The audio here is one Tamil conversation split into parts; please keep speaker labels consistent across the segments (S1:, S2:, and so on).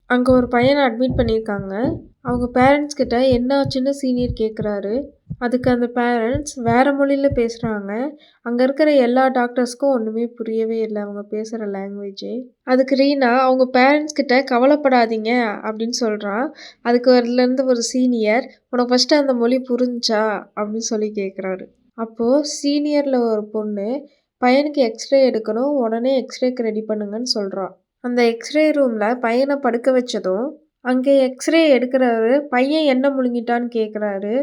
S1: அங்கே ஒரு பையனை அட்மிட் பண்ணியிருக்காங்க. அவங்க பேரண்ட்ஸ் கிட்ட என்ன ஆச்சுன்னு சீனியர் கேட்குறாரு. அதுக்கு அந்த பேரண்ட்ஸ் வேறு மொழியில் பேசுகிறாங்க. அங்கே இருக்கிற எல்லா டாக்டர்ஸ்க்கும் ஒன்றுமே புரியவே இல்லை அவங்க பேசுகிற லாங்குவேஜே. அதுக்கு ரீனா அவங்க பேரண்ட்ஸ் கிட்ட கவலைப்படாதீங்க அப்படின்னு சொல்கிறான். அதுக்கு அதுலேருந்து ஒரு சீனியர், உனக்கு ஃபஸ்ட்டு அந்த மொழி புரிஞ்சா அப்படின்னு சொல்லி கேட்குறாரு. அப்போது சீனியரில் ஒரு பொண்ணு, பையனுக்கு எக்ஸ்ரே எடுக்கணும், உடனே எக்ஸ்ரேக்கு ரெடி பண்ணுங்கன்னு சொல்கிறான். அந்த எக்ஸ்ரே ரூமில் பையனை படுக்க வச்சதும் அங்கே எக்ஸ்ரே எடுக்கிறவர் பையன் என்ன முழுங்கிட்டான்னு கேட்குறாரு.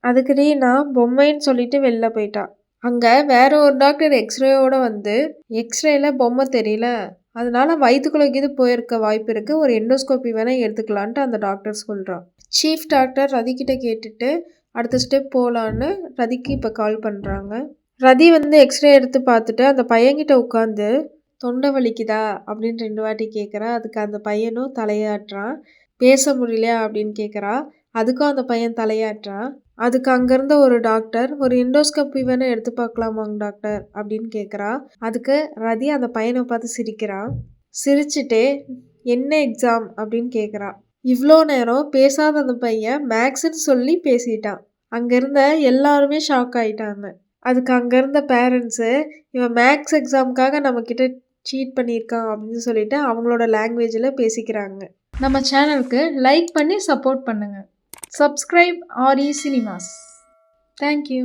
S1: அதுக்கு ரீனா பொம்மைன்னு சொல்லிட்டு வெளில போயிட்டா. அங்கே வேற ஒரு டாக்டர் எக்ஸ்ரேயோடு வந்து, எக்ஸ்ரேல பொம்மை தெரியல, அதனால வயிற்றுக்குள்ள இது போயிருக்க வாய்ப்பு இருக்குது, ஒரு எண்டோஸ்கோப்பி வேணால் எடுத்துக்கலான்ட்டு அந்த டாக்டர் சொல்கிறான். சீஃப் டாக்டர் ரதிக்கிட்ட கேட்டுட்டு அடுத்த ஸ்டெப் போகலான்னு ரதிக்கு இப்போ கால் பண்ணுறாங்க. ரதி வந்து எக்ஸ்ரே எடுத்து பார்த்துட்டு அந்த பையன்கிட்ட உட்காந்து, தொண்டை வலிக்குதா அப்படின்னு 2 வாட்டி கேட்குறா. அதுக்கு அந்த பையனும் தலையாட்டுறான். பேச முடியலையா அப்படின்னு கேட்குறா. அதுக்கும் அந்த பையன் தலையாட்டுறான். அதுக்கு அங்கேருந்த ஒரு டாக்டர், ஒரு எண்டோஸ்கோப்பி வேணால் எடுத்து பார்க்கலாமாங்க டாக்டர் அப்படின்னு கேட்குறா. அதுக்கு ரதி அந்த பையனை பார்த்து சிரிக்கிறான். சிரிச்சுட்டே என்ன எக்ஸாம் அப்படின்னு கேட்குறா. இவ்வளோ நேரம் பேசாத அந்த பையன் மேக்ஸ்ன்னு சொல்லி பேசிட்டான். அங்கே இருந்த எல்லாருமே ஷாக் ஆகிட்டாங்க. அதுக்கு அங்கே இருந்த பேரண்ட்ஸு, இவன் மேக்ஸ் எக்ஸாமுக்காக நம்மக்கிட்ட சீட் பண்ணியிருக்கான் அப்படின்னு சொல்லிட்டு அவங்களோட லாங்குவேஜில் பேசிக்கிறாங்க. நம்ம சேனலுக்கு லைக் பண்ணி சப்போர்ட் பண்ணுங்கள். Subscribe RE cinemas. தேங்க்யூ.